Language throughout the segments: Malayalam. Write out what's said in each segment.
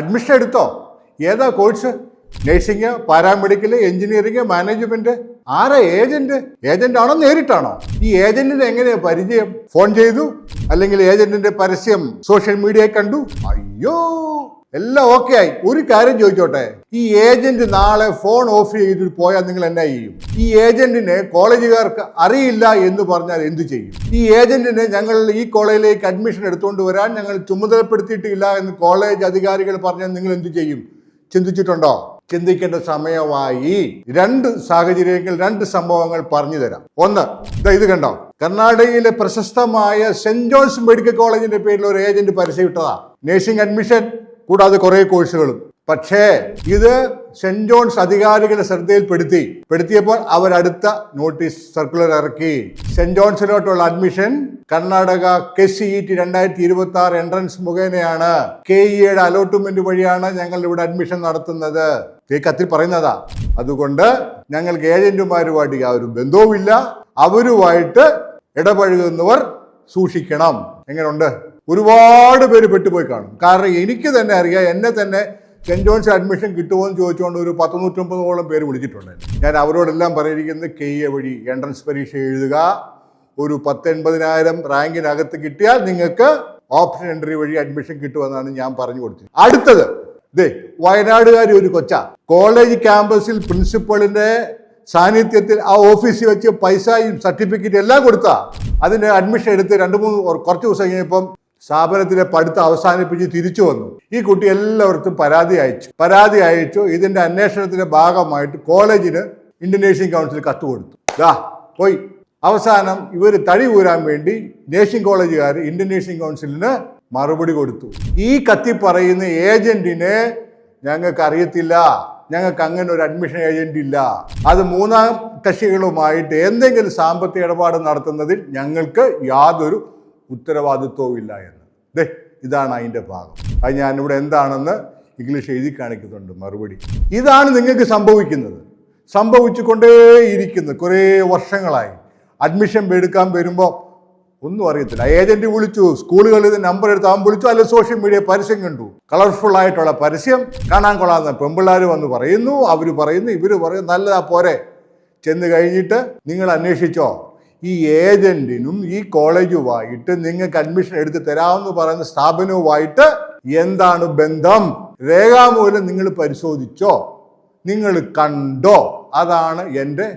അഡ്മിഷൻ എടുത്തോ? ഏതാ course? Nursing, paramedical, engineering, management? ആരാ ഏജന്റ്? ഏജന്റ് ആണോ നേരിട്ടാണോ? ഈ ഏജന്റിന് എങ്ങനെയാ പരിചയം? ഫോൺ ചെയ്തു, അല്ലെങ്കിൽ ഏജന്റിന്റെ പരസ്യം സോഷ്യൽ മീഡിയയിൽ കണ്ടു? അയ്യോ, എല്ലാം ഓക്കെ ആയി. ഒരു കാര്യം ചോദിച്ചോട്ടെ, ഈ ഏജന്റ് നാളെ ഫോൺ ഓഫ് ചെയ്തിട്ട് പോയാൽ നിങ്ങൾ എന്നാ ചെയ്യും? ഈ ഏജന്റിനെ കോളേജുകാർക്ക് അറിയില്ല എന്ന് പറഞ്ഞാൽ എന്തു ചെയ്യും? ഈ ഏജന്റിനെ ഞങ്ങൾ ഈ കോളേജിലേക്ക് അഡ്മിഷൻ എടുത്തുകൊണ്ട് വരാൻ ഞങ്ങൾ ചുമതലപ്പെടുത്തിയിട്ടില്ല എന്ന് കോളേജ് അധികാരികൾ പറഞ്ഞാൽ നിങ്ങൾ എന്തു ചെയ്യും? ചിന്തിച്ചിട്ടുണ്ടോ? ചിന്തിക്കേണ്ട സമയമായി. രണ്ട് സാഹചര്യങ്ങൾ, രണ്ട് സംഭവങ്ങൾ പറഞ്ഞു തരാം. ഒന്ന്, ഇത് കണ്ടോ, കർണാടകയിലെ പ്രശസ്തമായ സെന്റ് ജോൺസ് മെഡിക്കൽ കോളേജിന്റെ പേരിൽ ഒരു ഏജന്റ് പരസ്യമിട്ടതാ. നഴ്സിംഗ് അഡ്മിഷൻ കൂടാതെ കുറെ കോഴ്സുകളും. പക്ഷേ ഇത് സെന്റ് ജോൺസ് അധികാരികളെ ശ്രദ്ധയിൽപ്പെടുത്തിയപ്പോൾ അവരടുത്ത നോട്ടീസ് സർക്കുലർ ഇറക്കി. സെന്റ് ജോൺസിലോട്ടുള്ള അഡ്മിഷൻ കർണാടക KCET 2026 എൻട്രൻസ് മുഖേനയാണ്. KEയുടെ അലോട്ട്മെന്റ് വഴിയാണ് ഞങ്ങൾ ഇവിടെ അഡ്മിഷൻ നടത്തുന്നത്. ഈ കത്തിൽ പറയുന്നതാ. അതുകൊണ്ട് ഞങ്ങൾക്ക് ഏജന്റുമാരുമായിട്ട് യാതൊരു ബന്ധവുമില്ല. അവരുമായിട്ട് ഇടപഴകുന്നവർ സൂക്ഷിക്കണം. എങ്ങനെയുണ്ട്? ഒരുപാട് പേര് പെട്ടുപോയി കാണും. കാരണം എനിക്ക് തന്നെ അറിയാം, എന്നെ തന്നെ സെന്റ് ജോൺസ് അഡ്മിഷൻ കിട്ടുമോ എന്ന് ചോദിച്ചുകൊണ്ട് ഒരു 190 പേര് വിളിച്ചിട്ടുണ്ട്. ഞാൻ അവരോടെല്ലാം പറഞ്ഞിരിക്കുന്നത് KE വഴി എൻട്രൻസ് പരീക്ഷ എഴുതുക. ഒരു 10,80,000 റാങ്കിനകത്ത് കിട്ടിയാൽ നിങ്ങൾക്ക് ഓപ്ഷൻ എൻട്രി വഴി അഡ്മിഷൻ കിട്ടുമെന്നാണ് ഞാൻ പറഞ്ഞു കൊടുത്തത്. അടുത്തത് വയനാടുകാരി ഒരു കോളേജ് ക്യാമ്പസിൽ പ്രിൻസിപ്പളിന്റെ സാന്നിധ്യത്തിൽ ആ ഓഫീസിൽ വെച്ച് പൈസയും സർട്ടിഫിക്കറ്റ് എല്ലാം കൊടുത്താ. അതിന്റെ അഡ്മിഷൻ എടുത്ത് കുറച്ച് ദിവസം കഴിഞ്ഞപ്പം സ്ഥാപനത്തിലെ പഠിത്തം അവസാനിപ്പിച്ച് തിരിച്ചു വന്നു. ഈ കുട്ടി എല്ലാവർക്കും പരാതി അയച്ചു. ഇതിന്റെ അന്വേഷണത്തിന്റെ ഭാഗമായിട്ട് കോളേജിന് ഇന്ത്യൻ നേഴ്സിംഗ് കൗൺസിൽ കത്ത് കൊടുത്തു. പോയി അവസാനം ഇവർ തടി ഊരാൻ വേണ്ടി നേഴ്സിംഗ് കോളേജുകാർ ഇന്ത്യൻ നേഴ്സിംഗ് കൗൺസിലിന് മറുപടി കൊടുത്തു. ഈ കത്തി പറയുന്ന ഏജന്റിനെ ഞങ്ങൾക്ക് അറിയത്തില്ല, ഞങ്ങൾക്ക് അങ്ങനെ ഒരു അഡ്മിഷൻ ഏജന്റ് ഇല്ല, അത് മൂന്നാം കക്ഷികളുമായിട്ട് എന്തെങ്കിലും സാമ്പത്തിക ഇടപാട് നടത്തുന്നതിൽ ഞങ്ങൾക്ക് യാതൊരു ഉത്തരവാദിത്വവും ഇല്ല എന്ന്. ഇതാണ് അതിൻ്റെ ഭാഗം. അത് ഞാനിവിടെ എന്താണെന്ന് ഇംഗ്ലീഷ് എഴുതി കാണിക്കുന്നുണ്ട് മറുപടി. ഇതാണ് നിങ്ങൾക്ക് സംഭവിച്ചുകൊണ്ടേയിരിക്കുന്നത് കുറേ വർഷങ്ങളായി. അഡ്മിഷൻ എടുക്കാൻ വരുമ്പോൾ ഒന്നും അറിയത്തില്ല. ഏജന്റ് വിളിച്ചു, സ്കൂളുകളിൽ നമ്പർ എടുത്ത് അവൻ വിളിച്ചു, അല്ലെങ്കിൽ സോഷ്യൽ മീഡിയ പരസ്യം കണ്ടു, കളർഫുൾ ആയിട്ടുള്ള പരസ്യം, കാണാൻ കൊള്ളാന്ന് പെമ്പിള്ളാർ വന്ന് പറയുന്നു, അവർ പറയുന്നു, ഇവർ പറയുന്നു, നല്ലതാ പോരെ. ചെന്ന് കഴിഞ്ഞിട്ട് നിങ്ങൾ അന്വേഷിച്ചോ, ഈ ഏജന്റിനും ഈ കോളേജുമായിട്ട് നിങ്ങൾക്ക് അഡ്മിഷൻ എടുത്ത് തരാമെന്ന് പറയുന്ന സ്ഥാപനവുമായിട്ട് എന്താണ് ബന്ധം? രേഖാമൂലം നിങ്ങൾ പരിശോധിച്ചോ? നിങ്ങൾ കണ്ടോ? അതാണ് എൻ്റെ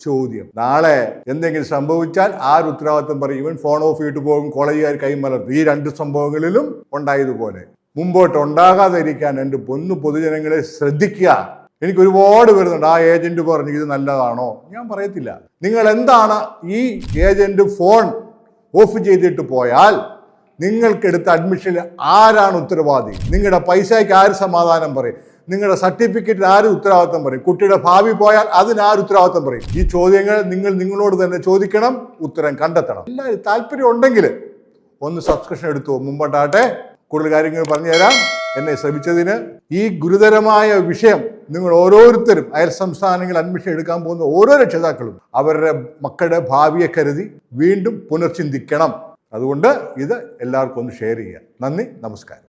ചോദ്യം. നാളെ എന്തെങ്കിലും സംഭവിച്ചാൽ ആര് ഉത്തരവാദിത്വം പറയും? ഇവൻ ഫോൺ ഓഫ് ചെയ്തിട്ട് പോകും, കോളേജുകാർ കൈമലർത്തും. ഈ രണ്ട് സംഭവങ്ങളിലും ഉണ്ടായതുപോലെ മുമ്പോട്ട് ഉണ്ടാകാതിരിക്കാൻ എൻ്റെ പൊതുജനങ്ങളെ ശ്രദ്ധിക്കുക. എനിക്ക് ഒരുപാട് വരുന്നുണ്ട്, ആ ഏജന്റ് പറഞ്ഞു ഇത് നല്ലതാണോ? ഞാൻ പറയത്തില്ല. നിങ്ങൾ എന്താണ് ഈ ഏജന്റ് ഫോൺ ഓഫ് ചെയ്തിട്ട് പോയാൽ നിങ്ങൾക്കെടുത്ത അഡ്മിഷനിൽ ആരാണ് ഉത്തരവാദി? നിങ്ങളുടെ പൈസയ്ക്ക് ആര് സമാധാനം പറയും? നിങ്ങളുടെ സർട്ടിഫിക്കറ്റിന് ആര് ഉത്തരവാദിത്വം പറയും? കുട്ടിയുടെ ഭാവി പോയാൽ അതിന് ആര് ഉത്തരവാദിത്വം പറയും? ഈ ചോദ്യങ്ങൾ നിങ്ങളോട് തന്നെ ചോദിക്കണം, ഉത്തരം കണ്ടെത്തണം. എല്ലാവരും താല്പര്യം ഉണ്ടെങ്കിൽ ഒന്ന് സബ്സ്ക്രിപ്ഷൻ എടുത്തു. മുമ്പോട്ടാട്ടെ, കൂടുതൽ കാര്യങ്ങൾ പറഞ്ഞു തരാം. എന്നെ ശ്രമിച്ചതിന്. ഈ ഗുരുതരമായ വിഷയം നിങ്ങൾ ഓരോരുത്തരും അയൽ സംസ്ഥാനങ്ങളിൽ അഡ്മിഷൻ എടുക്കാൻ പോകുന്ന ഓരോ രക്ഷിതാക്കളും അവരുടെ മക്കളുടെ ഭാവിയെ കരുതി വീണ്ടും പുനർചിന്തിക്കണം. അതുകൊണ്ട് ഇത് എല്ലാവർക്കും ഒന്ന് ഷെയർ ചെയ്യുക. നന്ദി, നമസ്കാരം.